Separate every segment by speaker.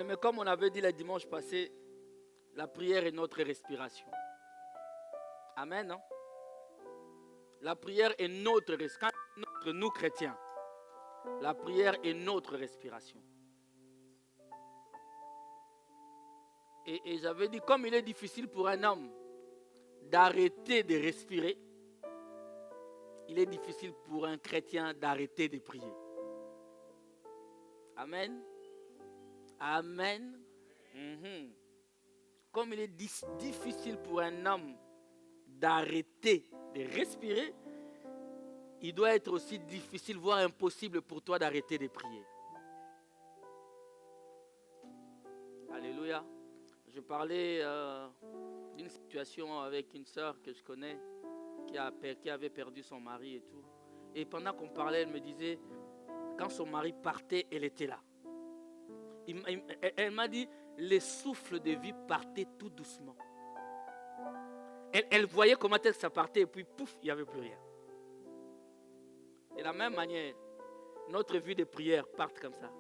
Speaker 1: Mais comme on avait dit le dimanche passé, la prière est notre respiration. Amen, non? La prière est notre respiration. Nous chrétiens, la prière est notre respiration. Et j'avais dit, comme il est difficile pour un homme d'arrêter de respirer, il est difficile pour un chrétien d'arrêter de prier. Amen. Amen. Comme il est difficile pour un homme d'arrêter de respirer, il doit être aussi difficile, voire impossible pour toi d'arrêter de prier. Alléluia. Je parlais d'une situation avec une sœur que je connais qui avait perdu son mari et tout. Et pendant qu'on parlait, elle me disait, quand son mari partait, elle était là. Elle m'a dit, les souffles de vie partaient tout doucement. Elle voyait comment ça partait et puis pouf, il n'y avait plus rien. De la même manière, notre vie de prière part comme ça.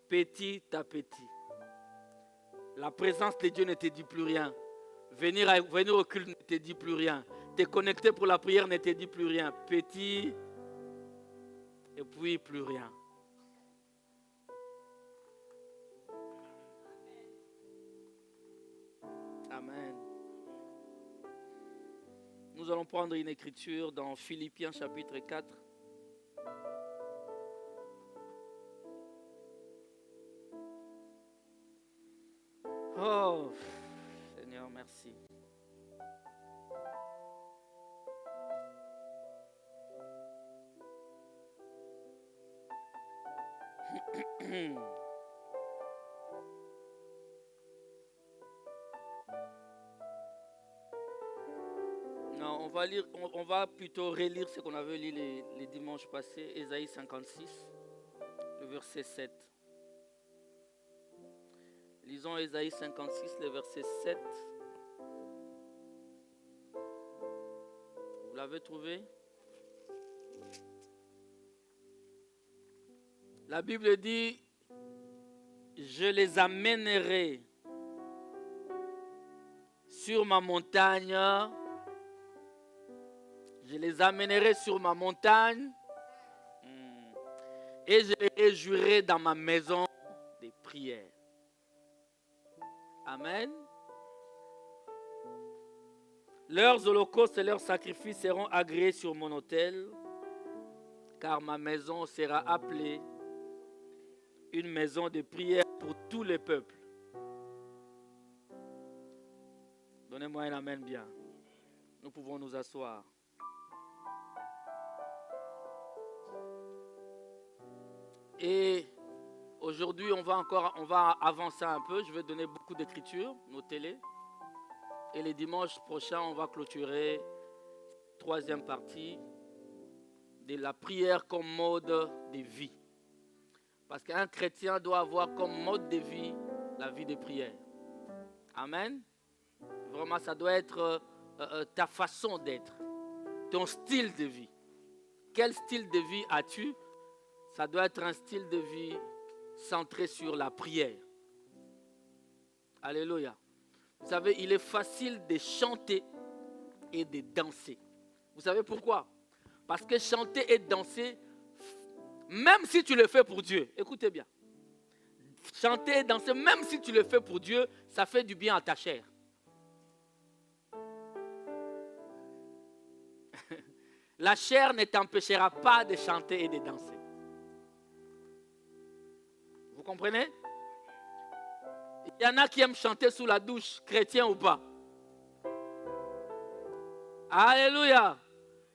Speaker 1: Petit à petit. La présence de Dieu ne te dit plus rien. Venir au culte ne te dit plus rien. Te connecter pour la prière ne te dit plus rien. Petit et puis plus rien. Amen. Nous allons prendre une écriture dans Philippiens chapitre 4. Oh, Seigneur, merci. Non, on va plutôt relire ce qu'on avait lu les dimanches passés, Ésaïe 56, le verset 7. Lisons Ésaïe 56, le verset 7. Vous l'avez trouvé? La Bible dit, je les amènerai sur ma montagne. Je les amènerai sur ma montagne et je les réjouirai dans ma maison de prière. Amen. Leurs holocaustes et leurs sacrifices seront agréés sur mon autel, car ma maison sera appelée une maison de prière pour tous les peuples. Donnez-moi un amen bien. Nous pouvons nous asseoir. Et aujourd'hui, on va avancer un peu. Je vais donner beaucoup d'écritures, notez-les. Et les dimanches prochains, on va clôturer la troisième partie de la prière comme mode de vie. Parce qu'un chrétien doit avoir comme mode de vie la vie de prière. Amen. Vraiment, ça doit être ta façon d'être, ton style de vie. Quel style de vie as-tu? Ça doit être un style de vie centré sur la prière. Alléluia. Vous savez, il est facile de chanter et de danser. Vous savez pourquoi? Parce que chanter et danser, même si tu le fais pour Dieu, écoutez bien. Chanter et danser, même si tu le fais pour Dieu, ça fait du bien à ta chair. La chair ne t'empêchera pas de chanter et de danser. Vous comprenez? Il y en a qui aiment chanter sous la douche, chrétien ou pas. Alléluia.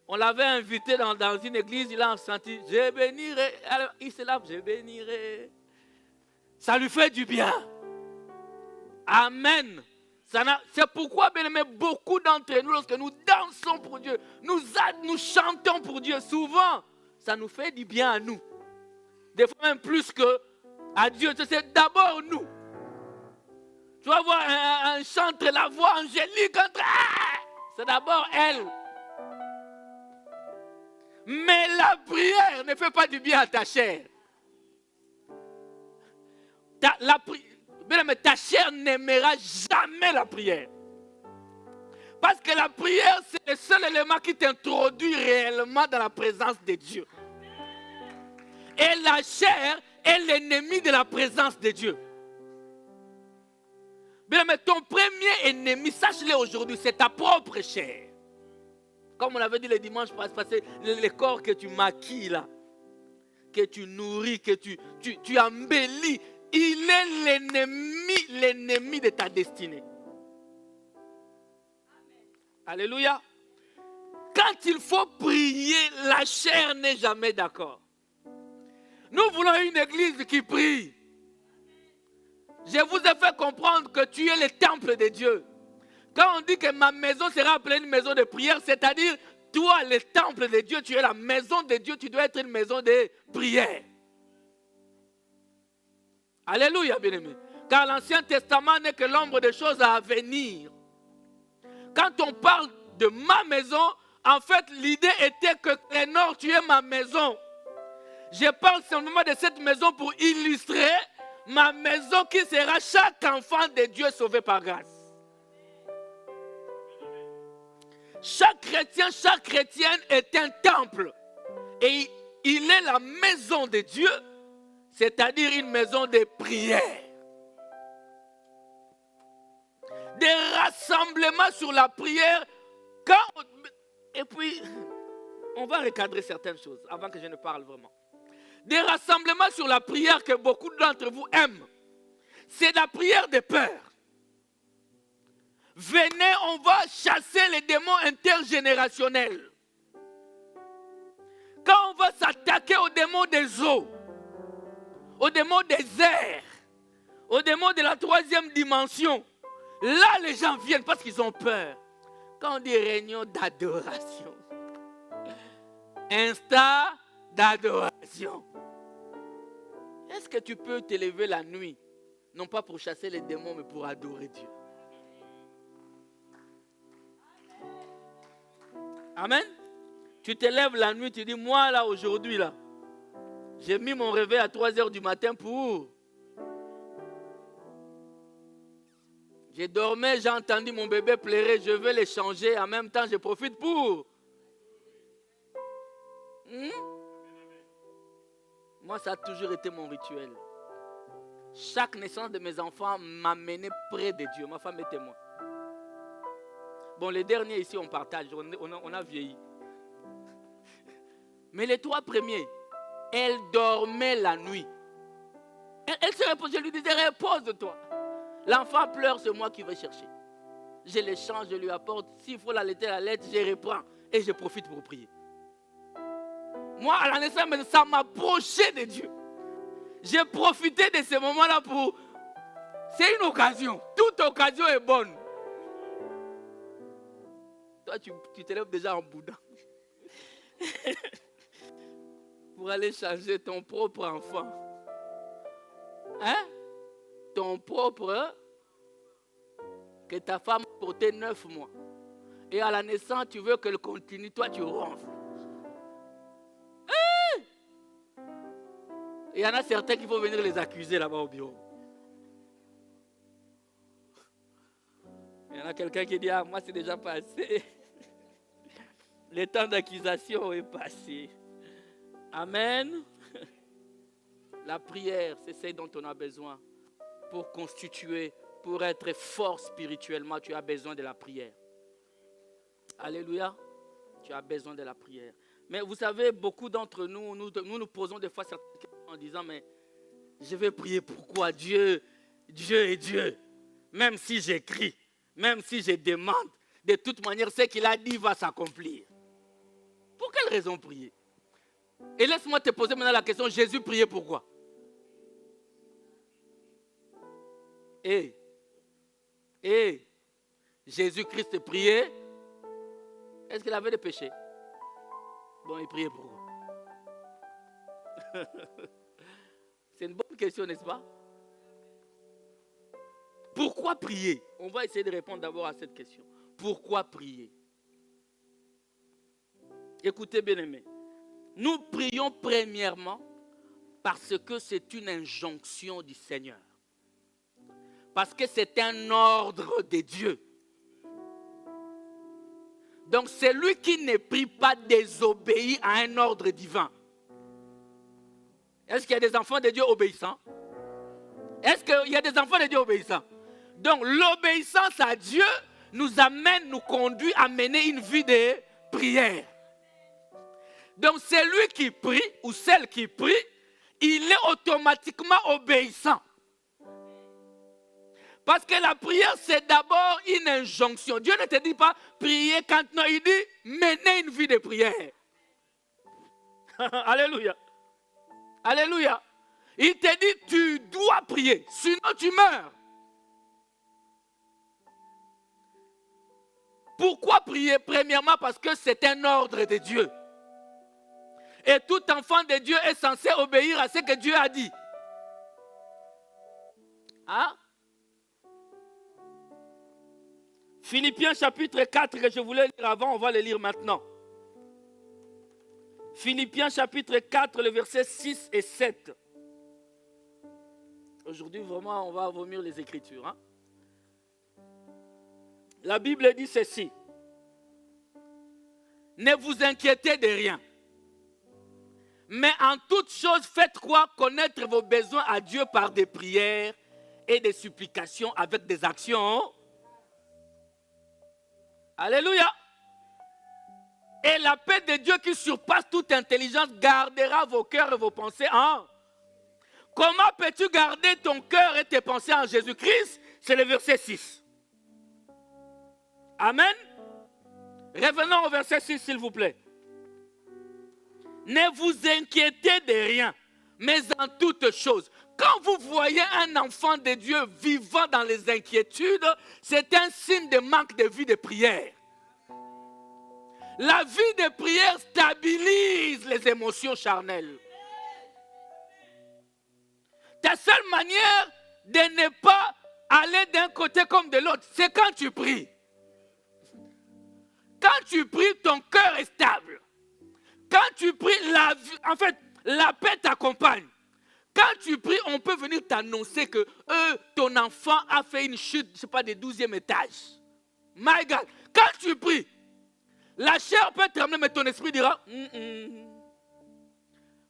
Speaker 1: On l'avait invité dans une église, il a senti, je bénirai. Alors, il se lave, je bénirai. Ça lui fait du bien. Amen. C'est pourquoi, bien aimé, beaucoup d'entre nous, lorsque nous dansons pour Dieu, nous chantons pour Dieu, souvent, ça nous fait du bien à nous. Des fois même plus que à Dieu. C'est d'abord nous. Tu vas voir un chantre, la voix angélique, c'est d'abord elle. Mais la prière ne fait pas du bien à ta chair. ta chair n'aimera jamais la prière. Parce que la prière, c'est le seul élément qui t'introduit réellement dans la présence de Dieu. Et la chair est l'ennemi de la présence de Dieu. Bien, mais ton premier ennemi, sache-le aujourd'hui, c'est ta propre chair. Comme on l'avait dit le dimanche passé, le corps que tu maquilles là, que tu nourris, que tu embellis, il est l'ennemi de ta destinée. Alléluia. Quand il faut prier, la chair n'est jamais d'accord. Nous voulons une église qui prie. Je vous ai fait comprendre que tu es le temple de Dieu. Quand on dit que ma maison sera appelée une maison de prière, c'est-à-dire, toi, le temple de Dieu, tu es la maison de Dieu, tu dois être une maison de prière. Alléluia, bien-aimé. Car l'Ancien Testament n'est que l'ombre des choses à venir. Quand on parle de ma maison, en fait, l'idée était que Clénor, tu es ma maison. Je parle simplement de cette maison pour illustrer ma maison qui sera chaque enfant de Dieu sauvé par grâce. Chaque chrétien, chaque chrétienne est un temple. Et il est la maison de Dieu, c'est-à-dire une maison de prière. Des rassemblements sur la prière. Et puis, on va recadrer certaines choses avant que je ne parle vraiment. Des rassemblements sur la prière que beaucoup d'entre vous aiment. C'est la prière de peur. Venez, on va chasser les démons intergénérationnels. Quand on va s'attaquer aux démons des eaux, aux démons des airs, aux démons de la troisième dimension, là les gens viennent parce qu'ils ont peur. Quand on dit réunion d'adoration, instant d'adoration, est-ce que tu peux te lever la nuit, non pas pour chasser les démons, mais pour adorer Dieu? Amen. Tu te lèves la nuit, tu dis, moi là, aujourd'hui là, j'ai mis mon réveil à 3h du matin pour... J'ai dormi, j'ai entendu mon bébé pleurer, je vais le changer, en même temps je profite pour... Moi, ça a toujours été mon rituel. Chaque naissance de mes enfants m'a mené près de Dieu. Ma femme est témoin. Bon, les derniers ici, on partage, on a vieilli. Mais les 3 premiers, elle dormait la nuit. Elle se repose, je lui disais, repose-toi. L'enfant pleure, c'est moi qui vais chercher. Je le change, je lui apporte. S'il faut l'allaiter à la lettre, je reprends et je profite pour prier. Moi, à la naissance, ça m'approchait de Dieu. J'ai profité de ce moment-là pour... C'est une occasion. Toute occasion est bonne. Toi, tu te lèves déjà en boudin. Pour aller changer ton propre enfant. Hein? Ton propre... Que ta femme a porté 9 mois. Et à la naissance, tu veux qu'elle continue. Toi, tu ronfles. Il y en a certains qui vont venir les accuser là-bas au bureau. Il y en a quelqu'un qui dit, ah, moi c'est déjà passé. Le temps d'accusation est passé. Amen. La prière, c'est ce dont on a besoin. Pour constituer, pour être fort spirituellement, tu as besoin de la prière. Alléluia. Tu as besoin de la prière. Mais vous savez, beaucoup d'entre nous, nous posons des fois certaines questions en disant, mais je vais prier pourquoi? Dieu est Dieu. Même si j'écris, même si je demande, de toute manière, ce qu'il a dit va s'accomplir. Pour quelle raison prier? Et laisse-moi te poser maintenant la question, Jésus priait pourquoi? Jésus-Christ priait. Est-ce qu'il avait des péchés? Bon, il priait pourquoi? C'est une bonne question, n'est-ce pas? Pourquoi prier? On va essayer de répondre d'abord à cette question. Pourquoi prier? Écoutez, bien-aimés. Nous prions premièrement parce que c'est une injonction du Seigneur. parce que c'est un ordre de Dieu. Donc celui qui ne prie pas désobéit à un ordre divin. Est-ce qu'il y a des enfants de Dieu obéissants? Est-ce qu'il y a des enfants de Dieu obéissants? Donc l'obéissance à Dieu nous amène, nous conduit à mener une vie de prière. Donc celui qui prie ou celle qui prie, il est automatiquement obéissant. Parce que la prière, c'est d'abord une injonction. Dieu ne te dit pas prier quand non, il dit mener une vie de prière. Alléluia. Alléluia. Il te dit tu dois prier, sinon tu meurs. Pourquoi prier? Premièrement, parce que c'est un ordre de Dieu. Et tout enfant de Dieu est censé obéir à ce que Dieu a dit. Hein? Philippiens chapitre 4 que je voulais lire avant, on va le lire maintenant. Philippiens chapitre 4, le verset 6 et 7. Aujourd'hui, vraiment, on va vomir les Écritures. Hein? La Bible dit ceci. Ne vous inquiétez de rien. Mais en toute chose, faites quoi? Connaître vos besoins à Dieu par des prières et des supplications avec des actions. Alléluia. Et la paix de Dieu qui surpasse toute intelligence gardera vos cœurs et vos pensées en... Comment peux-tu garder ton cœur et tes pensées en Jésus-Christ? C'est le verset 6. Amen. Revenons au verset 6, s'il vous plaît. Ne vous inquiétez de rien, mais en toutes choses. Quand vous voyez un enfant de Dieu vivant dans les inquiétudes, c'est un signe de manque de vie de prière. La vie de prière stabilise les émotions charnelles. Ta seule manière de ne pas aller d'un côté comme de l'autre, c'est quand tu pries. Quand tu pries, ton cœur est stable. Quand tu pries, la paix t'accompagne. Quand tu pries, on peut venir t'annoncer que ton enfant a fait une chute, je ne sais pas, du 12e étage. My God, quand tu pries, la chair peut trembler, mais ton esprit dira,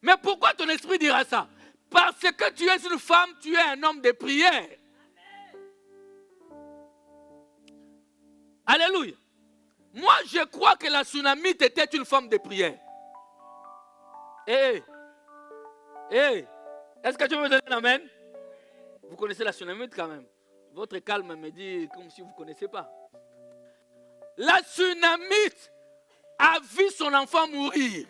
Speaker 1: Mais pourquoi ton esprit dira ça? Parce que tu es une femme, tu es un homme de prière. Alléluia. Moi, je crois que la Tsunamite était une femme de prière. Est-ce que tu veux me donner un amen? Vous connaissez la Tsunamite quand même. Votre calme me dit comme si vous ne connaissez pas. La Tsunamite a vu son enfant mourir.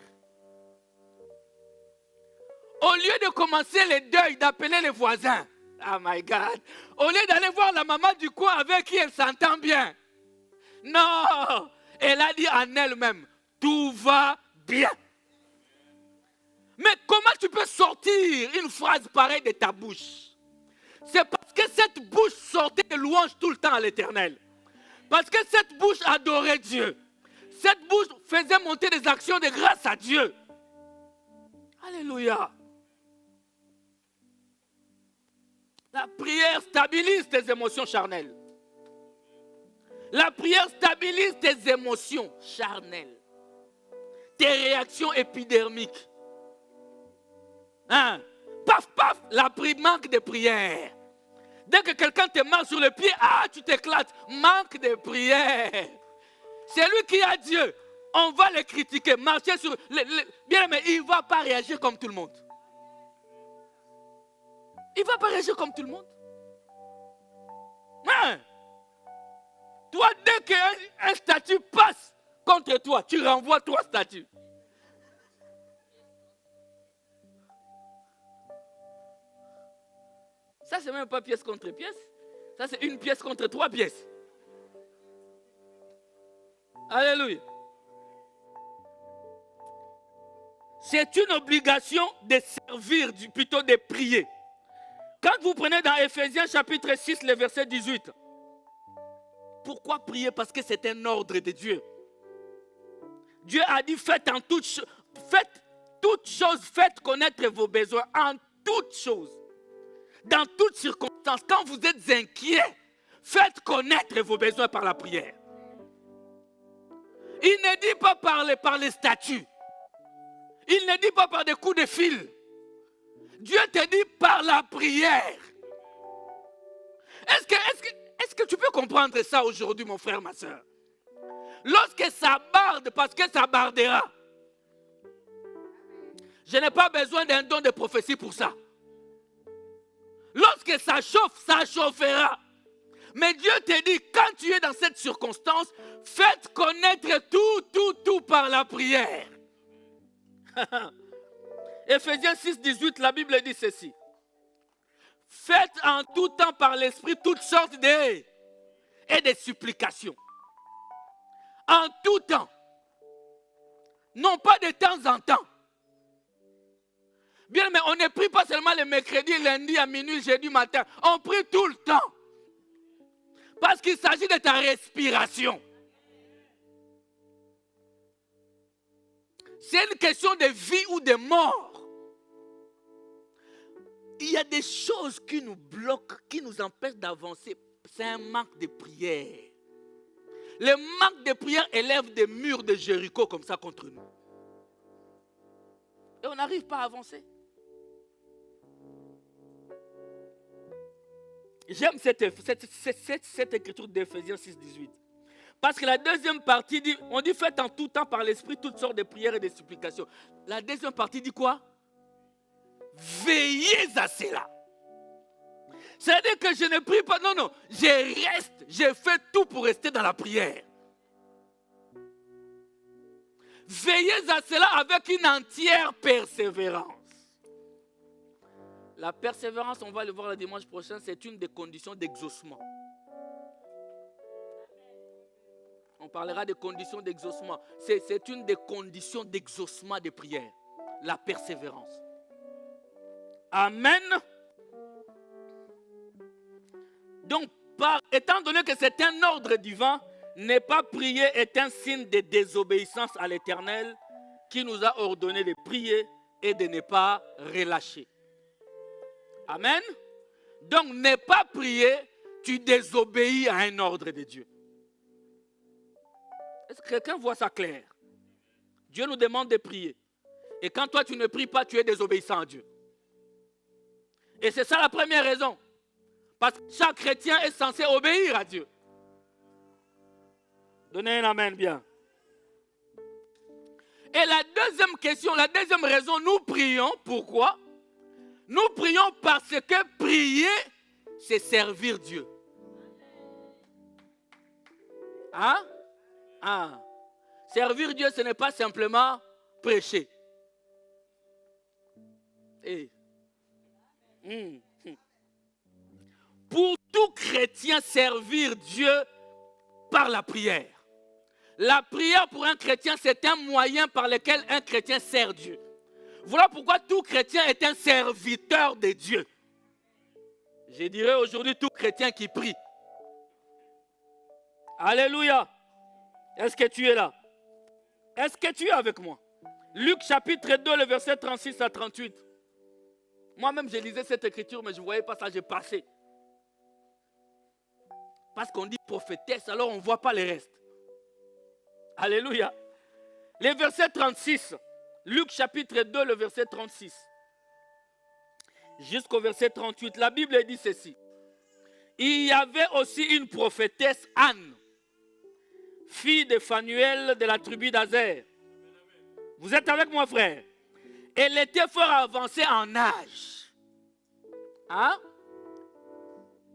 Speaker 1: Au lieu de commencer le deuil, d'appeler les voisins. Oh my God. Au lieu d'aller voir la maman du coin avec qui elle s'entend bien. Non. Elle a dit en elle-même, tout va bien. Mais comment tu peux sortir une phrase pareille de ta bouche? C'est parce que cette bouche sortait de louanges tout le temps à l'Éternel. Parce que cette bouche adorait Dieu. Cette bouche faisait monter des actions de grâce à Dieu. Alléluia. La prière stabilise tes émotions charnelles. La prière stabilise tes émotions charnelles. Tes réactions épidermiques. Hein? Paf, paf, manque de prière. Dès que quelqu'un te marque sur le pied, tu t'éclates. Manque de prière. C'est lui qui a Dieu. On va le critiquer. Marcher sur... Bien, mais il ne va pas réagir comme tout le monde. Il ne va pas réagir comme tout le monde. Hein? Toi, dès qu'un statut passe contre toi, tu renvoies 3 statuts. Ça, c'est même pas pièce contre pièce. Ça, c'est une pièce contre 3 pièces. Alléluia. C'est une obligation de servir, plutôt de prier. Quand vous prenez dans Ephésiens chapitre 6, le verset 18. Pourquoi prier? Parce que c'est un ordre de Dieu. Dieu a dit, faites toutes choses, faites connaître vos besoins en toutes choses. Dans toutes circonstances. quand vous êtes inquiet, faites connaître vos besoins par la prière. Il ne dit pas par les statuts. Il ne dit pas par des coups de fil. Dieu te dit par la prière. Est-ce que tu peux comprendre ça aujourd'hui, mon frère, ma soeur? Lorsque ça barde, parce que ça bardera. Je n'ai pas besoin d'un don de prophétie pour ça. Lorsque ça chauffe, ça chauffera. Mais Dieu te dit, quand tu es dans cette circonstance, faites connaître tout par la prière. Ephésiens 6, 18, la Bible dit ceci. Faites en tout temps par l'Esprit toutes sortes de supplications. En tout temps. Non pas de temps en temps. Bien, mais on ne prie pas seulement le mercredi, lundi, à minuit, jeudi matin. On prie tout le temps. Parce qu'il s'agit de ta respiration. C'est une question de vie ou de mort. Il y a des choses qui nous bloquent, qui nous empêchent d'avancer. C'est un manque de prière. Le manque de prière élève des murs de Jéricho comme ça contre nous. Et on n'arrive pas à avancer. J'aime cette écriture d'Éphésiens 6, 18. Parce que la deuxième partie dit, on dit faites en tout temps par l'Esprit toutes sortes de prières et de supplications. La deuxième partie dit quoi? Veillez à cela. C'est-à-dire que je ne prie pas, non, je fais tout pour rester dans la prière. Veillez à cela avec une entière persévérance. La persévérance, on va le voir le dimanche prochain, c'est une des conditions d'exaucement. On parlera des conditions d'exaucement. C'est une des conditions d'exaucement des prières. La persévérance. Amen. Donc, étant donné que c'est un ordre divin, ne pas prier est un signe de désobéissance à l'Éternel qui nous a ordonné de prier et de ne pas relâcher. Amen. Donc, ne pas prier, tu désobéis à un ordre de Dieu. Est-ce que quelqu'un voit ça clair? Dieu nous demande de prier. Et quand toi tu ne pries pas, tu es désobéissant à Dieu. Et c'est ça la première raison. Parce que chaque chrétien est censé obéir à Dieu. Donnez un amen bien. Et la deuxième question, la deuxième raison, nous prions. Pourquoi? Nous prions parce que prier, c'est servir Dieu. Hein? Ah. Servir Dieu, ce n'est pas simplement prêcher. Pour tout chrétien, servir Dieu par la prière. La prière pour un chrétien, c'est un moyen par lequel un chrétien sert Dieu. Voilà pourquoi tout chrétien est un serviteur de Dieu. Je dirais aujourd'hui tout chrétien qui prie. Alléluia. Est-ce que tu es là? Est-ce que tu es avec moi? Luc chapitre 2, le verset 36 à 38. Moi-même, je lisais cette écriture, mais je ne voyais pas ça, j'ai passé. Parce qu'on dit prophétesse, alors on ne voit pas le reste. Alléluia. Le verset 36. Luc chapitre 2, le verset 36. Jusqu'au verset 38. La Bible dit ceci. Il y avait aussi une prophétesse Anne, fille de Phanuel de la tribu d'Azer. Vous êtes avec moi, frère? Elle était fort avancée en âge. Hein?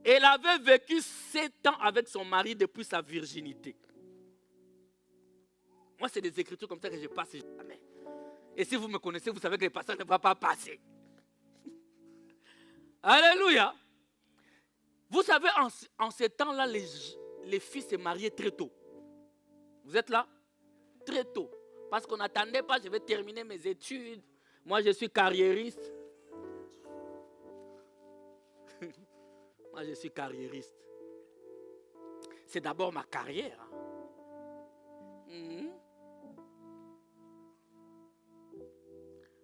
Speaker 1: Elle avait vécu 7 ans avec son mari depuis sa virginité. Moi, c'est des écritures comme ça que je passe jamais. Et si vous me connaissez, vous savez que le passage ne va pas passer. Alléluia. Vous savez, en ce temps-là, les filles se mariaient très tôt. Vous êtes là? Très tôt. Parce qu'on n'attendait pas, je vais terminer mes études. Moi, je suis carriériste. Moi, je suis carriériste. C'est d'abord ma carrière.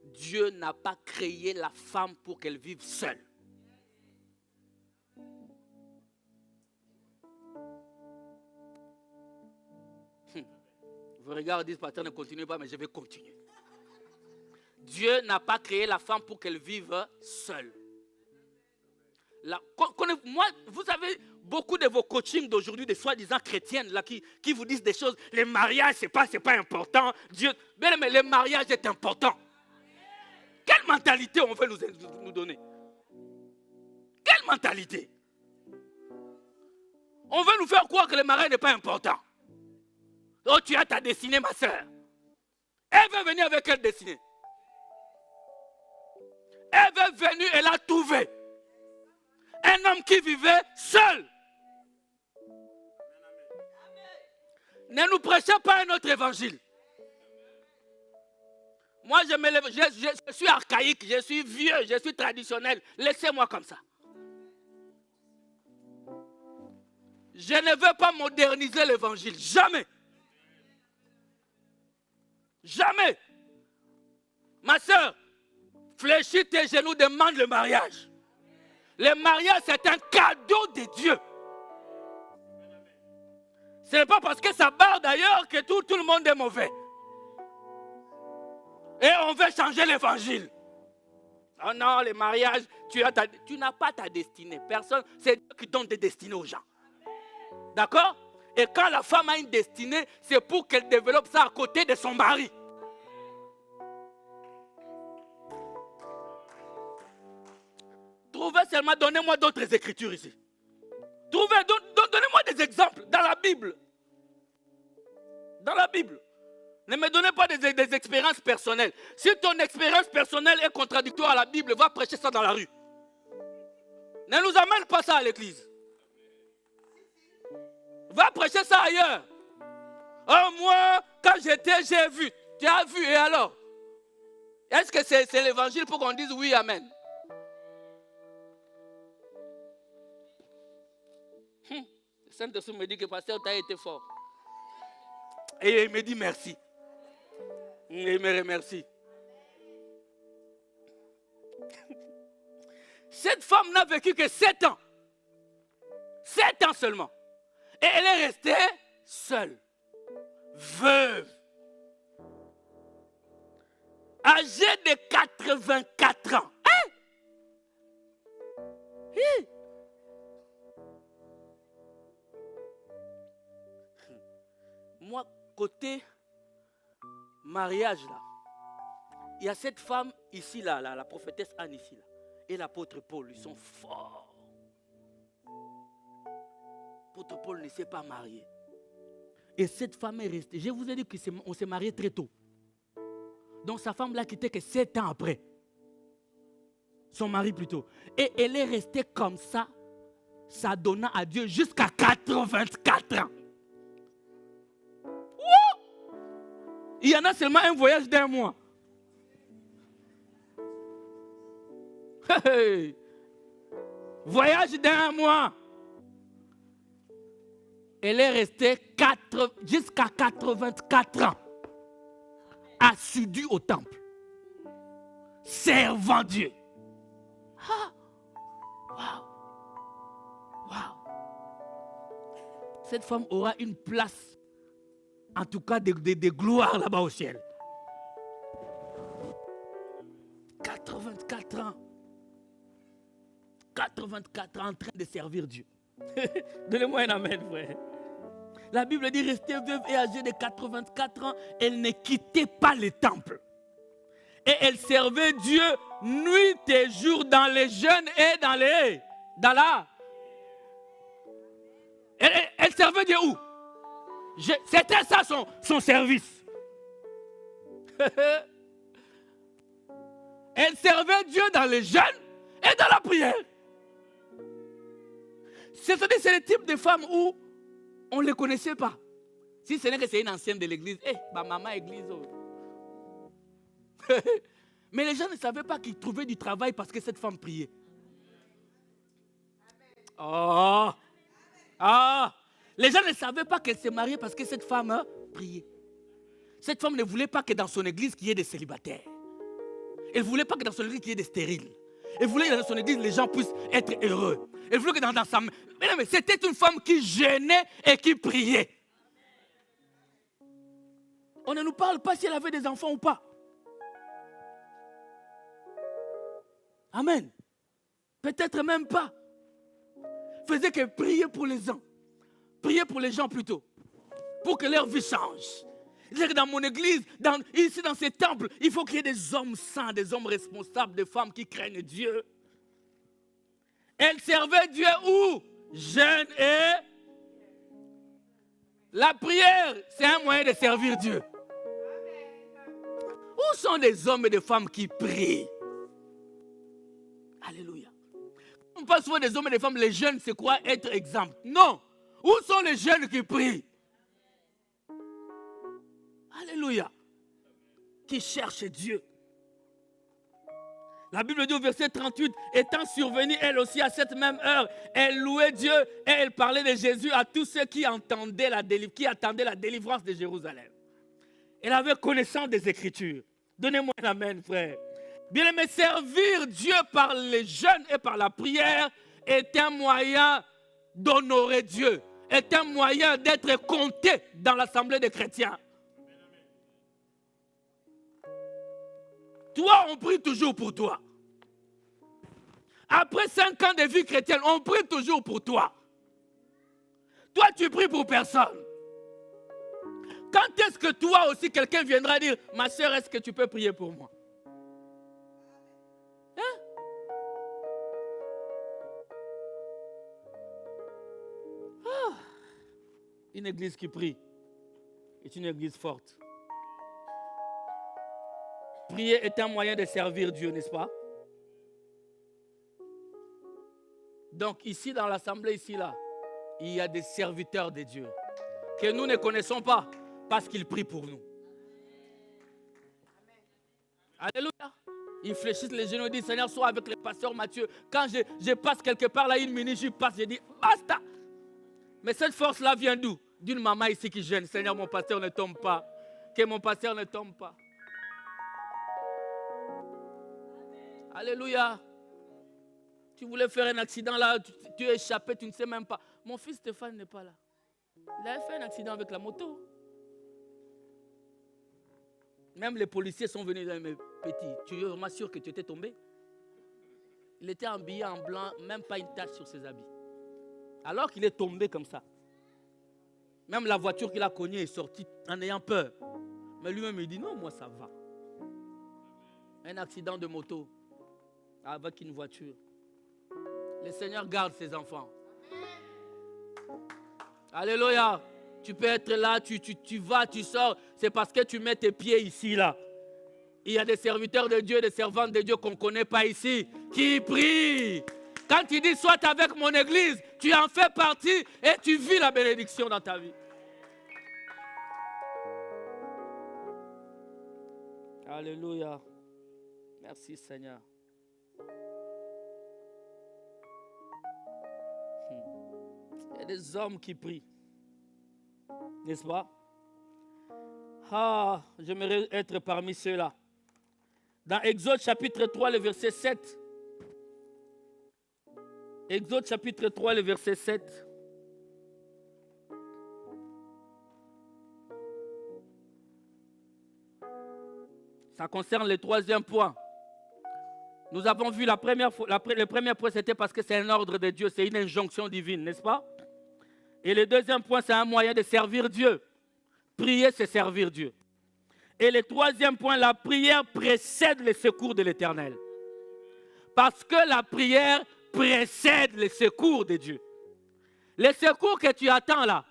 Speaker 1: Dieu n'a pas créé la femme pour qu'elle vive seule. Vous regardez, disent, pasteur, ne continuez pas, mais je vais continuer. Dieu n'a pas créé la femme pour qu'elle vive seule. Moi, vous savez, beaucoup de vos coachings d'aujourd'hui, des soi-disant chrétiennes, là, qui vous disent des choses, les mariages, c'est pas important. Dieu, mais le mariage est important. Quelle mentalité on veut nous donner? Quelle mentalité? On veut nous faire croire que le mariage n'est pas important. Oh, tu as ta destinée, ma soeur. Elle veut venir avec quelle destinée? Elle veut venir, elle a trouvé un homme qui vivait seul. Ne nous prêchez pas un autre évangile. Moi, je suis archaïque, je suis vieux, je suis traditionnel. Laissez-moi comme ça. Je ne veux pas moderniser l'évangile. Jamais. Jamais. Ma soeur, fléchis tes genoux, demande le mariage. Le mariage, c'est un cadeau de Dieu. Ce n'est pas parce que ça barre d'ailleurs que tout le monde est mauvais. Et on veut changer l'évangile. Oh non, le mariage, tu n'as pas ta destinée. Personne, c'est Dieu qui donne des destinées aux gens. D'accord? Et quand la femme a une destinée, c'est pour qu'elle développe ça à côté de son mari. Trouvez seulement, donnez-moi d'autres écritures ici. Donnez-moi des exemples dans la Bible. Dans la Bible. Ne me donnez pas des expériences personnelles. Si ton expérience personnelle est contradictoire à la Bible, va prêcher ça dans la rue. Ne nous amène pas ça à l'église. Va prêcher ça ailleurs. Oh, moi, quand j'étais, j'ai vu. Tu as vu, et alors? Est-ce que c'est l'évangile pour qu'on dise oui, amen? Le Saint-Esprit me dit que pasteur, tu as été fort. Et il me dit merci. Il me remercie. Cette femme n'a vécu que 7 ans. 7 ans seulement. Et elle est restée seule. Veuve. Âgée de 84 ans. Hein? Hein? Moi, côté mariage, là, il y a cette femme ici, là, la prophétesse Anne ici, là, et l'apôtre Paul, ils sont forts. L'apôtre Paul ne s'est pas marié. Et cette femme est restée. Je vous ai dit qu'on s'est marié très tôt. Donc sa femme l'a quitté que 7 ans après. Son mari plutôt. Et elle est restée comme ça, s'adonnant à Dieu jusqu'à 84 ans. Il y en a seulement un voyage d'1 mois. Hey. Voyage d'1 mois. Elle est restée jusqu'à 84 ans. Assidue au temple. Servant Dieu. Ah. Waouh. Waouh. Cette femme aura une place. En tout cas, des gloires là-bas au ciel. 84 ans. 84 ans en train de servir Dieu. Donnez-moi un amen, frère. La Bible dit, restée veuve et âgée de 84 ans, elle ne quittait pas le temple. Et elle servait Dieu nuit et jour dans les jeûnes et dans la... Elle servait Dieu où? C'était ça son service. Elle servait Dieu dans les jeûnes et dans la prière. C'est le type de femme où on ne les connaissait pas. Si ce n'est que c'est une ancienne de l'église. Ma maman église. Mais les gens ne savaient pas qu'ils trouvaient du travail parce que cette femme priait. Oh! Ah! Les gens ne savaient pas qu'elle s'est mariée parce que cette femme priait. Cette femme ne voulait pas que dans son église, il y ait des célibataires. Elle ne voulait pas que dans son église, il y ait des stériles. Elle voulait que dans son église, les gens puissent être heureux. Elle voulait que dans sa... Mais non, mais c'était une femme qui jeûnait et qui priait. On ne nous parle pas si elle avait des enfants ou pas. Amen. Peut-être même pas. Faisait que prier pour les gens. Prier pour les gens plutôt. Pour que leur vie change. C'est que dans mon église, ici dans ces temples, il faut qu'il y ait des hommes saints, des hommes responsables, des femmes qui craignent Dieu. Elle servait Dieu où? Jeûne et... La prière, c'est un moyen de servir Dieu. Où sont les hommes et les femmes qui prient? Alléluia. On parle souvent des hommes et des femmes, les jeunes, c'est quoi être exemple? Non. Où sont les jeunes qui prient? Alléluia. Qui cherchent Dieu. La Bible dit au verset 38, étant survenue elle aussi à cette même heure, elle louait Dieu et elle parlait de Jésus à tous ceux qui attendaient la délivrance de Jérusalem. Elle avait connaissance des Écritures. Donnez-moi un amen, frère. Bien aimé, servir Dieu par les jeûnes et par la prière est un moyen d'honorer Dieu, est un moyen d'être compté dans l'assemblée des chrétiens. Toi, on prie toujours pour toi. Après 5 ans de vie chrétienne, on prie toujours pour toi. Toi, tu pries pour personne. Quand est-ce que toi aussi, quelqu'un viendra dire, ma soeur, est-ce que tu peux prier pour moi? Hein? Ah. Une église qui prie est une église forte. Prier est un moyen de servir Dieu, n'est-ce pas? Donc ici dans l'assemblée, ici là, il y a des serviteurs de Dieu que nous ne connaissons pas parce qu'ils prient pour nous. Alléluia. Ils fléchissent les genoux et disent, Seigneur, sois avec le pasteur Mathieu. Quand je passe quelque part là, 1 minute, je passe, je dis, basta. Mais cette force-là vient d'où? D'une maman ici qui gêne. Seigneur, mon pasteur ne tombe pas. Que mon pasteur ne tombe pas. Alléluia. Tu voulais faire un accident là, tu es échappé, tu ne sais même pas. Mon fils Stéphane n'est pas là. Il avait fait un accident avec la moto. Même les policiers sont venus dans mes petits. Tu es vraiment sûr que tu étais tombé? Il était habillé en blanc, même pas une tache sur ses habits. Alors qu'il est tombé comme ça. Même la voiture qu'il a cognée est sortie en ayant peur. Mais lui-même il dit non, moi ça va. Un accident de moto avec une voiture. Le Seigneur garde ses enfants. Alléluia. Tu peux être là, tu vas, tu sors. C'est parce que tu mets tes pieds ici, là. Il y a des serviteurs de Dieu, des servantes de Dieu qu'on ne connaît pas ici, qui prient. Quand il dit, sois avec mon église, tu en fais partie et tu vis la bénédiction dans ta vie. Alléluia. Merci Seigneur. Il y a des hommes qui prient. N'est-ce pas? Ah, j'aimerais être parmi ceux-là. Dans Exode chapitre 3, le verset 7. Exode chapitre 3, le verset 7. Ça concerne le troisième point. Nous avons vu le premier point, c'était parce que c'est un ordre de Dieu, c'est une injonction divine, n'est-ce pas? Et le deuxième point, c'est un moyen de servir Dieu. Prier, c'est servir Dieu. Et le troisième point, la prière précède le secours de l'Éternel. Parce que la prière précède le secours de Dieu. Le secours que tu attends là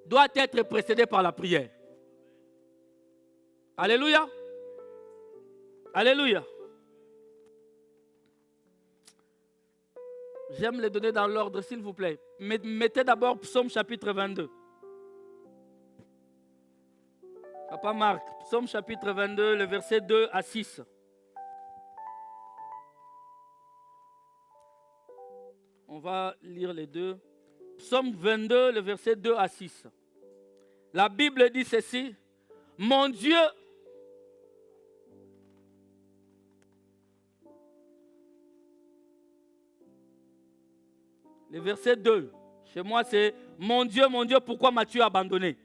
Speaker 1: doit être précédé par la prière. Alléluia. Alléluia. J'aime les donner dans l'ordre, s'il vous plaît. Mettez d'abord Psaume chapitre 22. Papa Marc, Psaume chapitre 22, le verset 2 à 6. On va lire les deux. Psaume 22, le verset 2 à 6. La Bible dit ceci. Mon Dieu... Le verset 2, chez moi c'est « Mon Dieu, pourquoi m'as-tu abandonné ?»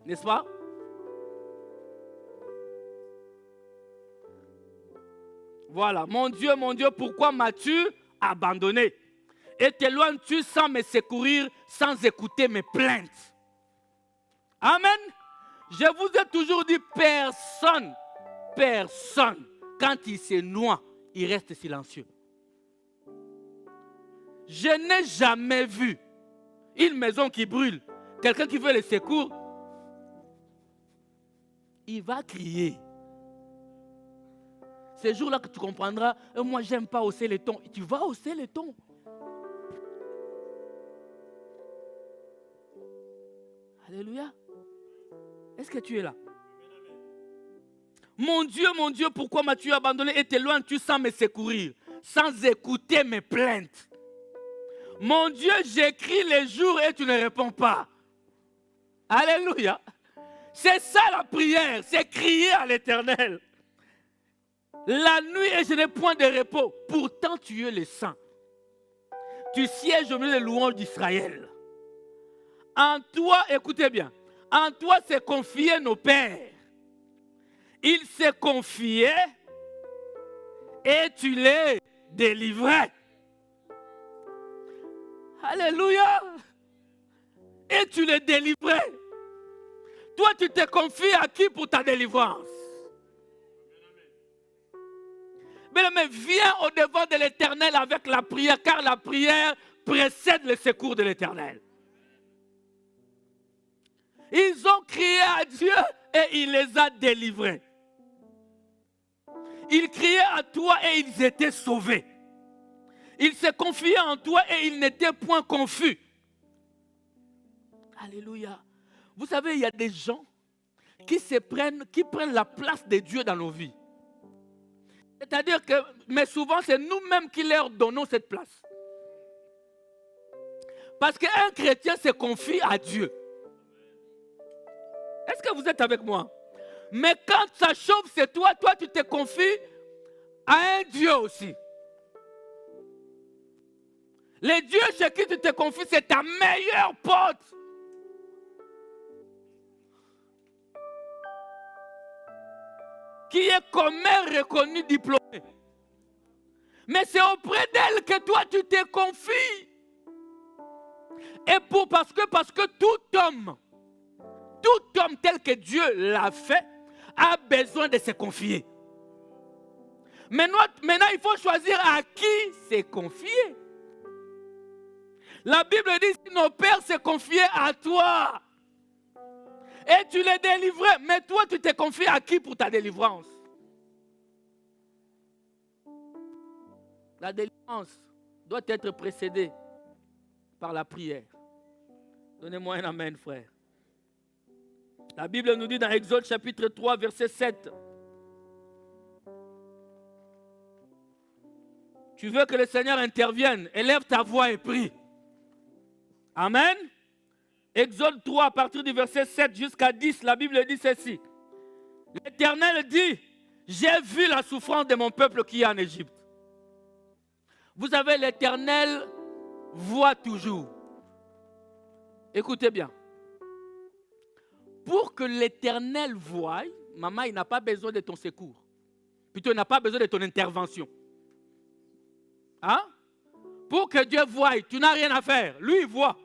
Speaker 1: N'est-ce pas? Voilà. Mon Dieu, pourquoi m'as-tu abandonné? Et t'éloignes-tu sans me secourir, sans écouter mes plaintes? Amen. Je vous ai toujours dit, personne, quand il se noie, il reste silencieux. Je n'ai jamais vu une maison qui brûle, quelqu'un qui veut le secours, il va crier. C'est ce jour-là que tu comprendras, moi j'aime pas hausser les tons. Tu vas hausser les tons. Alléluia. Est-ce que tu es là? Mon Dieu, pourquoi m'as-tu abandonné et t'éloignes-tu sans me secourir, sans écouter mes plaintes? Mon Dieu, j'écris les jours et tu ne réponds pas. Alléluia. C'est ça la prière, c'est crier à l'Éternel. La nuit et je n'ai point de repos. Pourtant tu es le Saint. Tu sièges au milieu des louanges d'Israël. En toi, écoutez bien, en toi s'est confié nos pères. Ils s'est confié et tu les délivrais. Alléluia. Et tu les délivrais. Toi, tu t'es confié à qui pour ta délivrance? Mais viens au-devant de l'Éternel avec la prière, car la prière précède le secours de l'Éternel. Ils ont crié à Dieu et il les a délivrés. Ils criaient à toi et ils étaient sauvés. Ils se confiaient en toi et ils n'étaient point confus. Alléluia. Vous savez, il y a des gens qui prennent la place de Dieu dans nos vies. C'est-à-dire que, mais souvent, c'est nous-mêmes qui leur donnons cette place. Parce qu'un chrétien se confie à Dieu. Est-ce que vous êtes avec moi? Mais quand ça chauffe, c'est toi tu te confies à un Dieu aussi. Le Dieu chez qui tu te confies, c'est ta meilleure pote. Qui est commun, reconnu, diplômé. Mais c'est auprès d'elle que toi tu te confies. Et parce que tout homme tel que Dieu l'a fait, a besoin de se confier. Maintenant, il faut choisir à qui se confier. La Bible dit que nos pères se confiaient à toi. Et tu les délivrais. Mais toi, tu te confies à qui pour ta délivrance? La délivrance doit être précédée par la prière. Donnez-moi un amen, frère. La Bible nous dit dans Exode chapitre 3, verset 7. Tu veux que le Seigneur intervienne, élève ta voix et prie. Amen. Exode 3, à partir du verset 7 jusqu'à 10, la Bible dit ceci. L'Éternel dit, j'ai vu la souffrance de mon peuple qui est en Égypte. Vous savez, l'Éternel voit toujours. Écoutez bien. Pour que l'Éternel voie, maman, il n'a pas besoin de ton secours. Plutôt, il n'a pas besoin de ton intervention. Hein? Pour que Dieu voie, tu n'as rien à faire. Lui, il voit.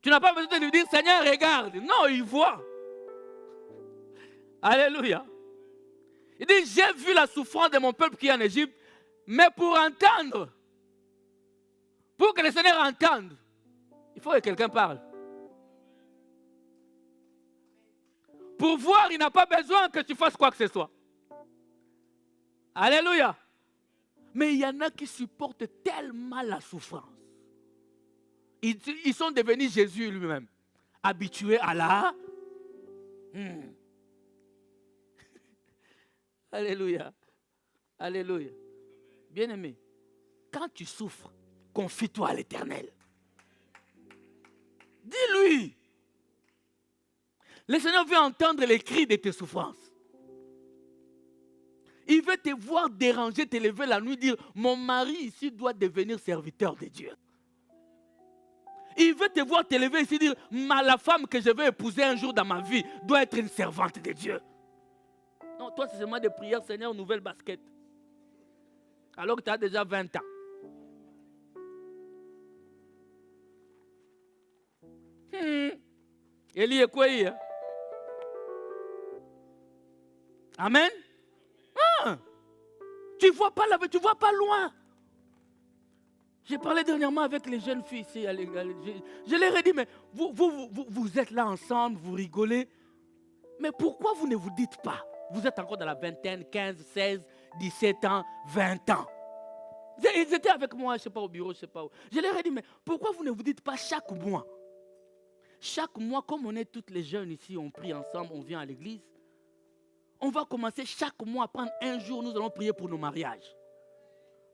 Speaker 1: Tu n'as pas besoin de lui dire, Seigneur, regarde. Non, il voit. Alléluia. Il dit, j'ai vu la souffrance de mon peuple qui est en Égypte, mais pour entendre, pour que le Seigneur entende, il faut que quelqu'un parle. Pour voir, il n'a pas besoin que tu fasses quoi que ce soit. Alléluia. Mais il y en a qui supportent tellement la souffrance. Ils sont devenus Jésus lui-même. Habitués à la... Alléluia. Alléluia. Bien-aimé, quand tu souffres, confie-toi à l'Éternel. Dis-lui. Le Seigneur veut entendre les cris de tes souffrances. Il veut te voir déranger, te lever la nuit, dire, mon mari ici doit devenir serviteur de Dieu. Il veut te voir te lever ici, dire, la femme que je vais épouser un jour dans ma vie doit être une servante de Dieu. Non, toi, c'est seulement des prières, Seigneur, nouvelle basket. Alors que tu as déjà 20 ans. Eli est quoi? Amen. Ah, tu ne vois pas là, tu ne vois pas loin. J'ai parlé dernièrement avec les jeunes filles ici. Je leur ai dit, mais vous êtes là ensemble, vous rigolez. Mais pourquoi vous ne vous dites pas? Vous êtes encore dans la vingtaine, 15, 16, 17 ans, 20 ans. Ils étaient avec moi, je ne sais pas, au bureau, je ne sais pas où. Je leur ai dit, mais pourquoi vous ne vous dites pas chaque mois? Chaque mois, comme on est toutes les jeunes ici, on prie ensemble, on vient à l'église. On va commencer chaque mois à prendre un jour, nous allons prier pour nos mariages.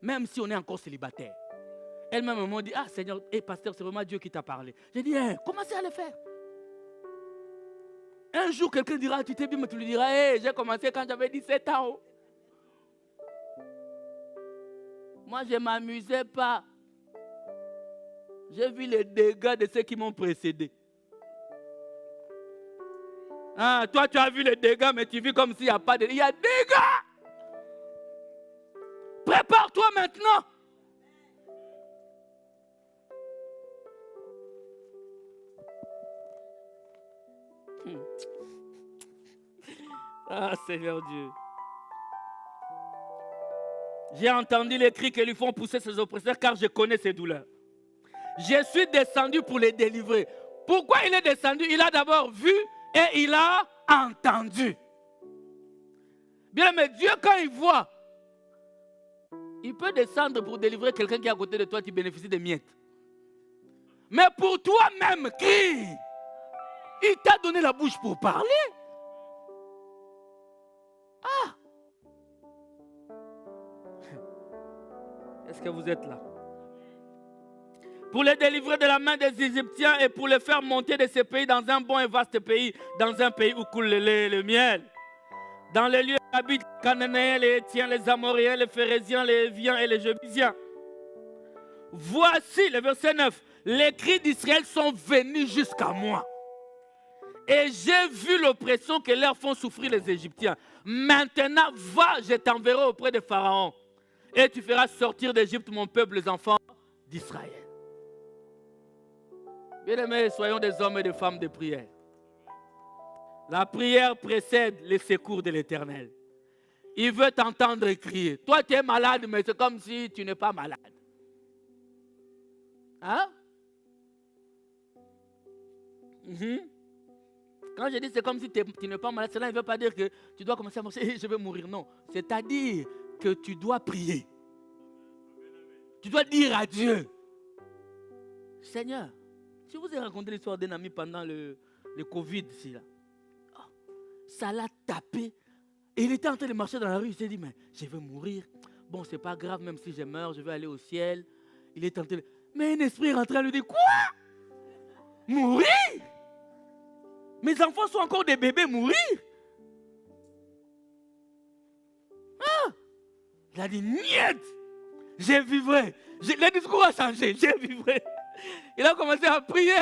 Speaker 1: Même si on est encore célibataire. Elle-même m'a dit, ah Seigneur, pasteur, c'est vraiment Dieu qui t'a parlé. J'ai dit, commencez à le faire. Un jour, quelqu'un dira, tu t'es bien, mais tu lui diras, j'ai commencé quand j'avais 17 ans. Moi, je ne m'amusais pas. J'ai vu les dégâts de ceux qui m'ont précédé. Ah, toi, tu as vu les dégâts, mais tu vis comme s'il n'y a pas de... Il y a des dégâts. Prépare-toi maintenant. Ah, Seigneur Dieu. J'ai entendu les cris que lui font pousser ses oppresseurs car je connais ses douleurs. Je suis descendu pour les délivrer. Pourquoi il est descendu? Il a d'abord vu et il a entendu. Bien, mais Dieu, quand il voit, il peut descendre pour délivrer quelqu'un qui est à côté de toi qui bénéficie des miettes. Mais pour toi-même, crie. Il t'a donné la bouche pour parler. Ah! Est-ce que vous êtes là? Pour les délivrer de la main des Égyptiens et pour les faire monter de ces pays dans un bon et vaste pays, dans un pays où coule le lait et le miel. Dans les lieux où habitent les Cananéens, les Hétiens, les Amoréens, les Phéréziens, les Éviens et les Jébusiens. Voici, le verset 9, les cris d'Israël sont venus jusqu'à moi. Et j'ai vu l'oppression que leur font souffrir les Égyptiens. Maintenant, va, je t'enverrai auprès de Pharaon. Et tu feras sortir d'Égypte mon peuple, les enfants d'Israël. Bien-aimés, soyons des hommes et des femmes de prière. La prière précède les secours de l'Éternel. Il veut t'entendre crier. Toi, tu es malade, mais c'est comme si tu n'es pas malade. Hein? Quand je dis c'est comme si tu n'es pas malade, cela ne veut pas dire que tu dois commencer à penser, je vais mourir. Non. C'est-à-dire que tu dois prier. Tu dois dire à Dieu, Seigneur, si vous avez raconté l'histoire d'un ami pendant le Covid, ici, là, ça l'a tapé. Et il était en train de marcher dans la rue, il s'est dit, mais je vais mourir. Bon, c'est pas grave, même si je meurs, je vais aller au ciel. Il est tenté. Mais un esprit est rentré à lui dire, quoi? Mourir? Mes enfants sont encore des bébés, mourir? Ah! Il a dit, niet! Je vivrai. Le discours a changé, je vivrai. Il a commencé à prier.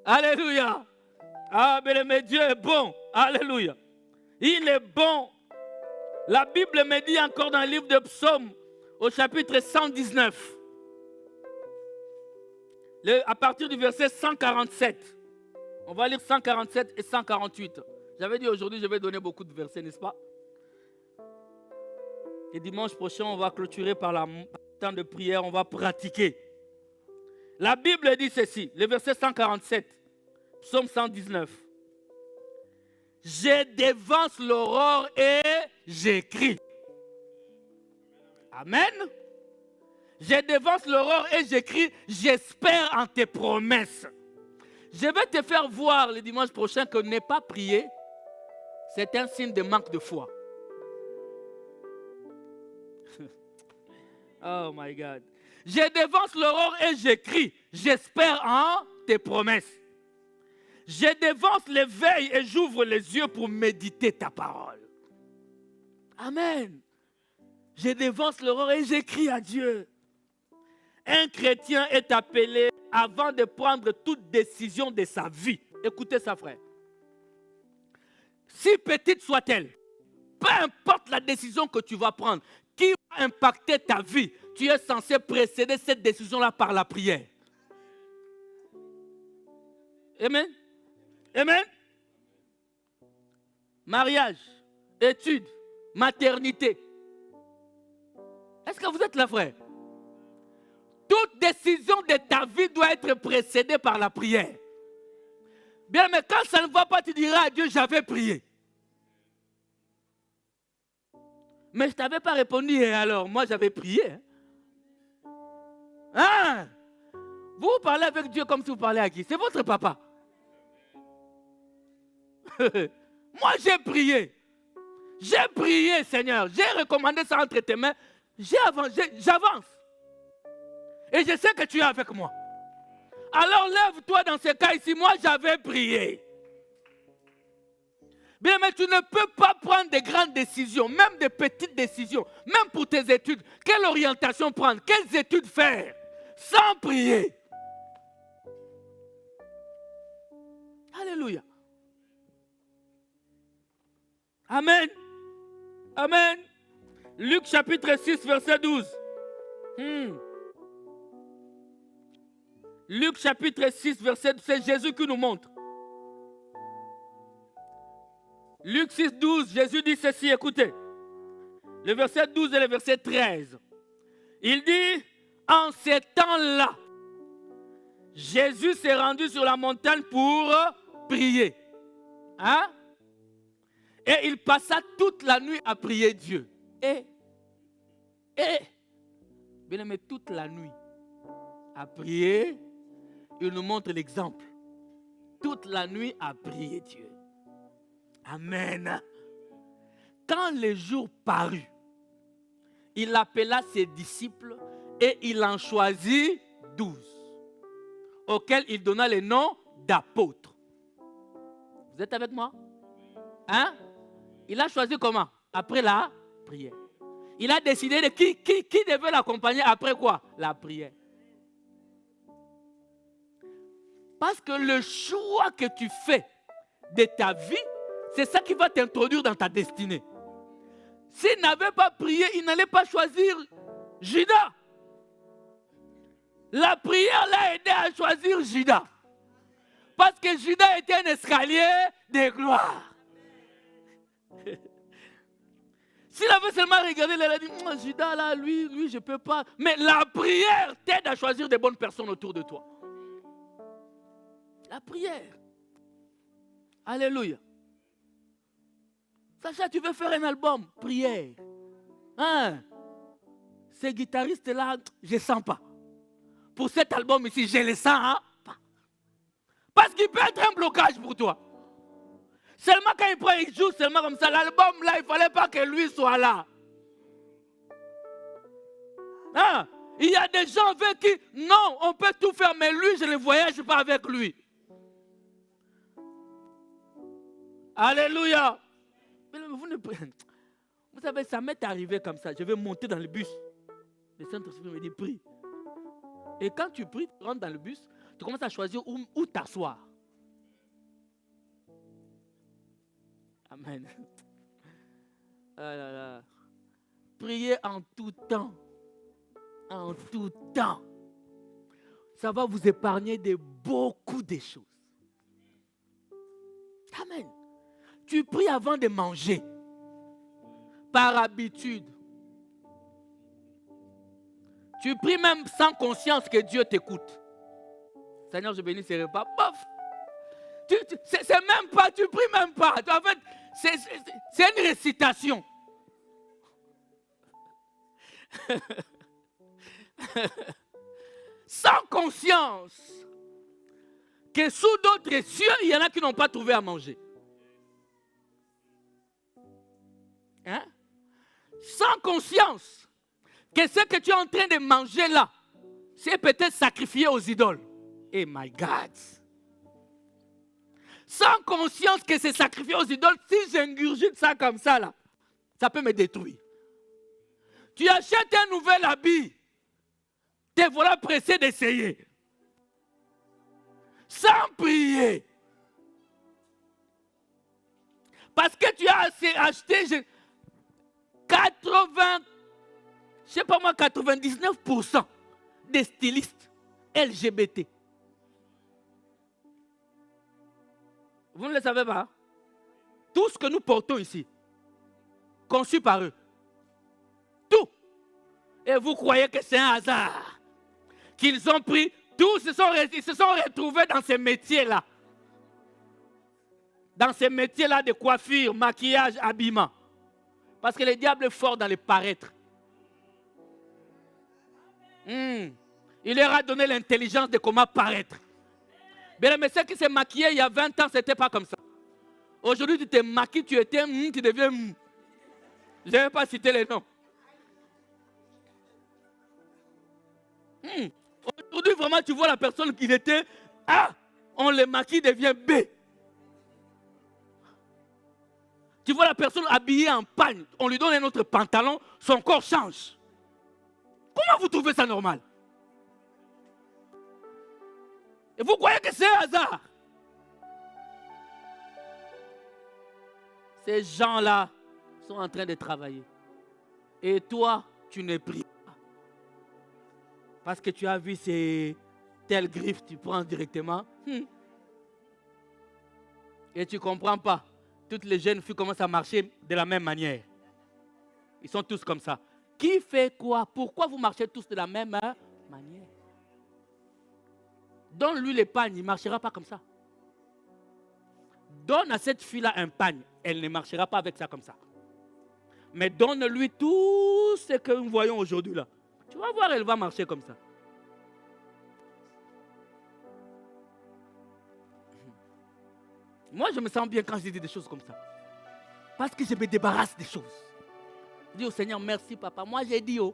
Speaker 1: Alléluia. Ah, mais Dieu est bon. Alléluia. Il est bon. La Bible me dit encore dans le livre de Psaumes, au chapitre 119, à partir du verset 147. On va lire 147 et 148. J'avais dit aujourd'hui, je vais donner beaucoup de versets, n'est-ce pas? Et dimanche prochain, on va clôturer par le temps de prière, on va pratiquer. La Bible dit ceci, le verset 147, Psaume 119. Je dévance l'aurore et j'écris. Amen. Je dévance l'aurore et j'écris, j'espère en tes promesses. Je vais te faire voir le dimanche prochain que ne pas prier, c'est un signe de manque de foi. Oh my God. Je dévance l'aurore et j'écris, j'espère en tes promesses. Je dévance l'éveil et j'ouvre les yeux pour méditer ta parole. Amen. Je dévance l'aurore et j'écris à Dieu. Un chrétien est appelé avant de prendre toute décision de sa vie. Écoutez ça, frère. Si petite soit-elle, peu importe la décision que tu vas prendre, qui va impacter ta vie, tu es censé précéder cette décision-là par la prière. Amen. Amen. Mariage, études, maternité. Est-ce que vous êtes là, frère? Toute décision de ta vie doit être précédée par la prière. Bien, mais quand ça ne va pas, tu diras à Dieu, j'avais prié. Mais je ne t'avais pas répondu, et alors, moi j'avais prié. Hein? Vous parlez avec Dieu comme si vous parlez à qui? C'est votre papa. Moi j'ai prié. J'ai prié, Seigneur. J'ai recommandé ça entre tes mains. J'avance. Et je sais que tu es avec moi. Alors lève-toi dans ce cas ici. Moi j'avais prié. Bien, mais tu ne peux pas prendre des grandes décisions, même des petites décisions, même pour tes études. Quelle orientation prendre? Quelles études faire? Sans prier. Alléluia. Amen. Amen. Luc chapitre 6, verset 12. Luc chapitre 6, verset 12, c'est Jésus qui nous montre. Luc 6, 12, Jésus dit ceci, écoutez. Le verset 12 et le verset 13. Il dit, en ces temps-là, Jésus s'est rendu sur la montagne pour prier. Hein? Et il passa toute la nuit à prier Dieu. Bien aimé, toute la nuit à prier, il nous montre l'exemple. Toute la nuit à prier Dieu. Amen. Quand le jour parut, il appela ses disciples et il en choisit 12, auxquels il donna le nom d'apôtres. Vous êtes avec moi? Hein? Il a choisi comment? Après la prière. Il a décidé de qui devait l'accompagner après quoi? La prière. Parce que le choix que tu fais de ta vie, c'est ça qui va t'introduire dans ta destinée. S'il n'avait pas prié, il n'allait pas choisir Judas. La prière l'a aidé à choisir Judas. Parce que Judas était un escalier de gloire. S'il avait seulement regardé, il a dit, Judas là, lui, je ne peux pas. Mais la prière t'aide à choisir des bonnes personnes autour de toi. La prière. Alléluia. Sacha, tu veux faire un album? Prière. Hein? Ces guitaristes-là, je ne sens pas. Pour cet album ici, je le sens pas. Parce qu'il peut être un blocage pour toi. Seulement quand il prend, il joue seulement comme ça. L'album là, il ne fallait pas que lui soit là. Hein? Il y a des gens avec qui, non, on peut tout faire, mais lui, je ne voyage pas avec lui. Alléluia. Vous savez, ça m'est arrivé comme ça. Je vais monter dans le bus. Le Saint-Esprit me dit, prie. Et quand tu pries, tu rentres dans le bus, tu commences à choisir où t'asseoir. Amen. Ah là là. Priez en tout temps. En tout temps. Ça va vous épargner de beaucoup de choses. Amen. Tu pries avant de manger. Par habitude. Tu pries même sans conscience que Dieu t'écoute. Seigneur, je bénis ces repas. Bof. C'est même pas, tu pries même pas. En fait, c'est une récitation. Sans conscience que sous d'autres cieux, il y en a qui n'ont pas trouvé à manger. Hein? Sans conscience que ce que tu es en train de manger là, c'est peut-être sacrifié aux idoles. Eh my God! Sans conscience que c'est sacrifié aux idoles, si j'ingurgite ça comme ça là, ça peut me détruire. Tu achètes un nouvel habit, te voilà pressé d'essayer. Sans prier. Parce que tu as acheté, 80, je sais pas moi, 99% des stylistes LGBT. Vous ne le savez pas? Tout ce que nous portons ici, conçu par eux. Tout. Et vous croyez que c'est un hasard? Qu'ils ont pris, tous ils se sont retrouvés dans ces métiers-là. Dans ces métiers-là de coiffure, maquillage, habillement. Parce que le diable est fort dans les paraître. Il leur a donné l'intelligence de comment paraître. Mais ceux qui s'est maquillé il y a 20 ans, ce n'était pas comme ça. Aujourd'hui, tu te maquilles, tu étais, tu deviens. Je ne vais pas citer les noms. Aujourd'hui, vraiment, tu vois la personne qui était A, on le maquille, devient B. Tu vois la personne habillée en pagne, on lui donne un autre pantalon, son corps change. Comment vous trouvez ça normal? Et vous croyez que c'est un hasard? Ces gens-là sont en train de travailler. Et toi, tu ne pries pas. Parce que tu as vu ces telles griffes, tu prends directement. Et tu ne comprends pas. Toutes les jeunes filles commencent à marcher de la même manière. Ils sont tous comme ça. Qui fait quoi? Pourquoi vous marchez tous de la même manière? Donne-lui les pagnes, il ne marchera pas comme ça. Donne à cette fille-là un pagne, elle ne marchera pas avec ça comme ça. Mais donne-lui tout ce que nous voyons aujourd'hui là. Tu vas voir, elle va marcher comme ça. Moi, je me sens bien quand je dis des choses comme ça. Parce que je me débarrasse des choses. Je dis au Seigneur, merci papa. Moi, j'ai dit oh.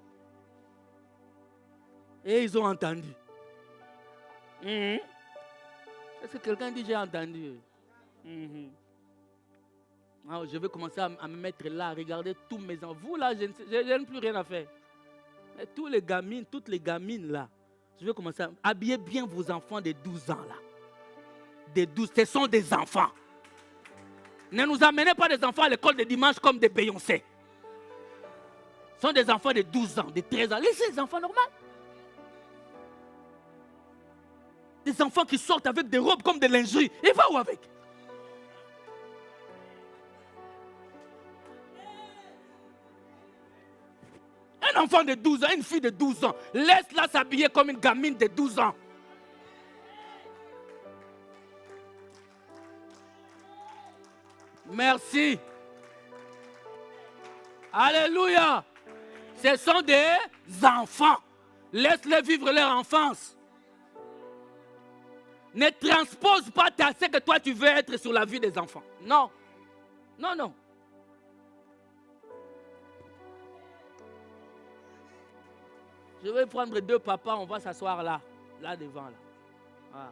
Speaker 1: Et ils ont entendu. Est-ce que quelqu'un dit j'ai entendu? Alors, je vais commencer à me mettre là, à regarder tous mes enfants. Vous là, je n'ai plus rien à faire. Mais tous les gamines, toutes les gamines là, je vais commencer à habiller bien vos enfants de 12 ans là. Des 12, ce sont des enfants. Ne nous amenez pas des enfants à l'école de dimanche comme des Beyoncé. Ce sont des enfants de 12 ans, de 13 ans. Laissez les enfants normaux. Des enfants qui sortent avec des robes comme des lingeries. Et va où avec? Un enfant de 12 ans, une fille de 12 ans, laisse-la s'habiller comme une gamine de 12 ans. Merci. Alléluia. Ce sont des enfants. Laisse-les vivre leur enfance. Ne transpose pas ce que toi tu veux être sur la vie des enfants. Non. Non, non. Je vais prendre 2 papas, on va s'asseoir là. Là devant. Là. Ah.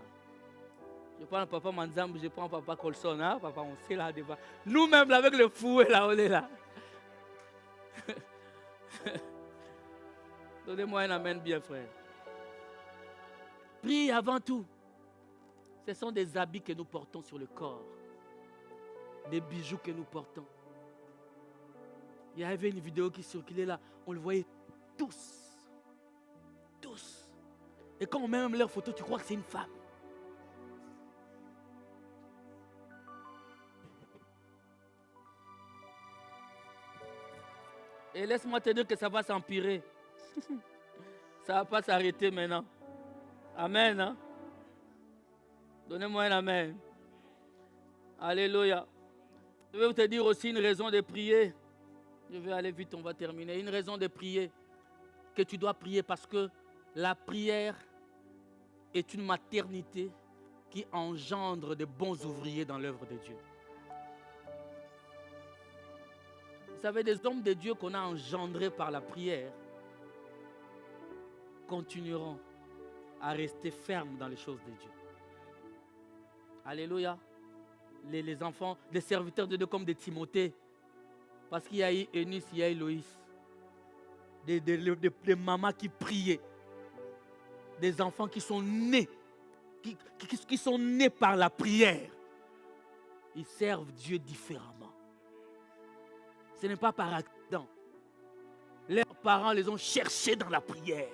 Speaker 1: Je prends papa Manzambe, je prends papa Colson. Hein? Papa, on sait là devant. Nous-mêmes, là, avec le fouet, là, on est là. Donnez-moi un amen bien, frère. Prie avant tout. Ce sont des habits que nous portons sur le corps. Des bijoux que nous portons. Il y avait une vidéo qui circulait là. On le voyait tous. Tous. Et quand on met même leur photo, tu crois que c'est une femme. Et laisse-moi te dire que ça va s'empirer. Ça ne va pas s'arrêter maintenant. Amen. Hein? Donnez-moi un amen. Alléluia. Je vais vous te dire aussi une raison de prier. Je vais aller vite, on va terminer. Une raison de prier. Que tu dois prier parce que la prière est une maternité qui engendre de bons ouvriers dans l'œuvre de Dieu. Vous savez, des hommes de Dieu qu'on a engendrés par la prière continueront à rester fermes dans les choses de Dieu. Alléluia. Les enfants, des serviteurs de Dieu comme des Timothée. Parce qu'il y a eu Eunice, il y a eu Loïs. Des mamans qui priaient. Des enfants qui sont nés. Qui sont nés par la prière. Ils servent Dieu différemment. Ce n'est pas par accident. Leurs parents les ont cherchés dans la prière.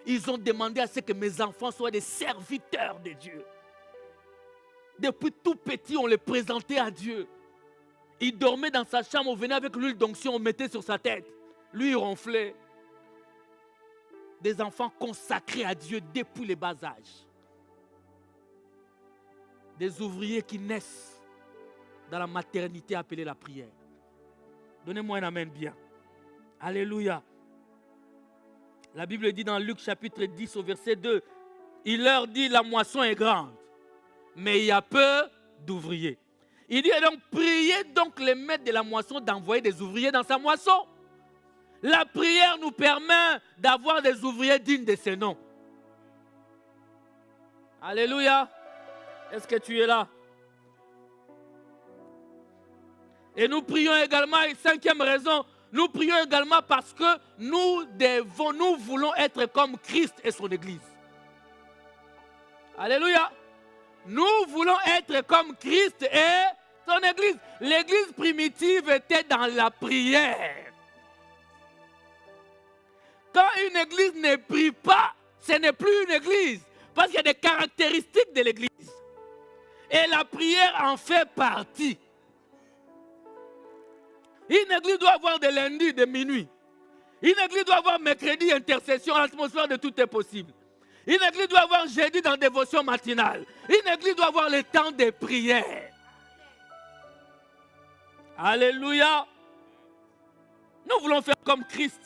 Speaker 1: Ils ont demandé à ce que mes enfants soient des serviteurs de Dieu. Depuis tout petit, on les présentait à Dieu. Il dormait dans sa chambre, on venait avec l'huile d'onction, on mettait sur sa tête. Lui, il ronflait. Des enfants consacrés à Dieu depuis les bas âges. Des ouvriers qui naissent dans la maternité appelée la prière. Donnez-moi un amen bien. Alléluia. La Bible dit dans Luc chapitre 10 au verset 2, il leur dit la moisson est grande, mais il y a peu d'ouvriers. Il dit donc priez donc les maîtres de la moisson d'envoyer des ouvriers dans sa moisson. La prière nous permet d'avoir des ouvriers dignes de ce nom. Alléluia. Est-ce que tu es là? Et nous prions également, et cinquième raison, nous prions également parce que nous voulons être comme Christ et son Église. Alléluia. Nous voulons être comme Christ et son Église. L'Église primitive était dans la prière. Quand une Église ne prie pas, ce n'est plus une Église. Parce qu'il y a des caractéristiques de l'Église. Et la prière en fait partie. Une église doit avoir de lundi, de minuit. Une église doit avoir mercredi, intercession, l'atmosphère de tout est possible. Une église doit avoir jeudi dans dévotion matinale. Une église doit avoir le temps de prière. Alléluia. Nous voulons faire comme Christ.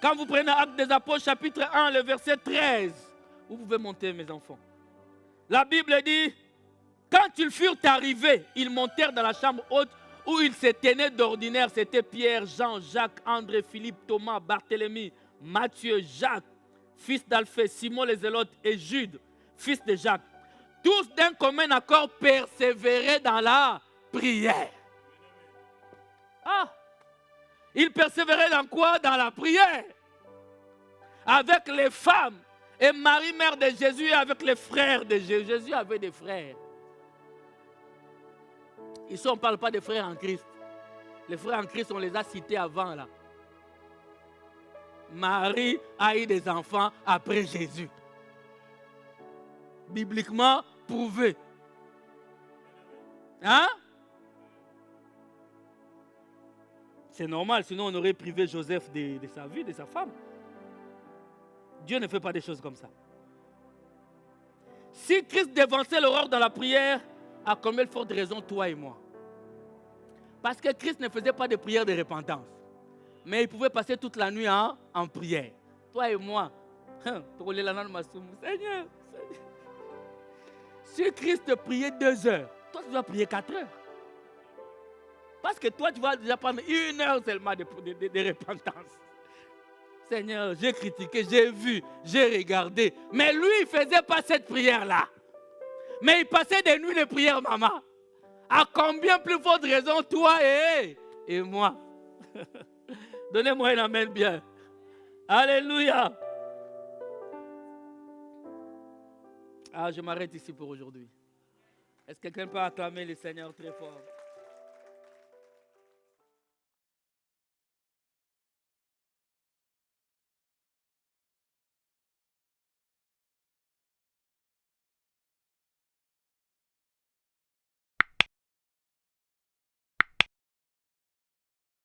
Speaker 1: Quand vous prenez Actes des Apôtres, chapitre 1, le verset 13, vous pouvez monter, mes enfants. La Bible dit, quand ils furent arrivés, ils montèrent dans la chambre haute où ils se tenaient d'ordinaire. C'était Pierre, Jean, Jacques, André, Philippe, Thomas, Barthélemy, Matthieu, Jacques, fils d'Alphée, Simon les Zélotes et Jude, fils de Jacques. Tous d'un commun accord persévéraient dans la prière. Ah! Ils persévéraient dans quoi? Dans la prière. Avec les femmes. Et Marie, mère de Jésus, et avec les frères de Jésus. Jésus avait des frères. Ici, on ne parle pas des frères en Christ. Les frères en Christ, on les a cités avant là. Marie a eu des enfants après Jésus. Bibliquement prouvé. Hein? C'est normal, sinon on aurait privé Joseph de sa vie, de sa femme. Dieu ne fait pas des choses comme ça. Si Christ dévançait l'aurore dans la prière, à combien de fortes raisons toi et moi? Parce que Christ ne faisait pas de prière de repentance. Mais il pouvait passer toute la nuit en prière. Toi et moi. Seigneur. Si Christ priait 2 heures, toi tu dois prier 4 heures. Parce que toi tu vas déjà prendre 1 heure seulement de repentance. Seigneur, j'ai critiqué, j'ai vu, j'ai regardé. Mais lui, il ne faisait pas cette prière-là. Mais il passait des nuits de prière, maman. À combien plus forte raison, toi et moi? Donnez-moi un amen bien. Alléluia. Ah, je m'arrête ici pour aujourd'hui. Est-ce que quelqu'un peut acclamer le Seigneur très fort?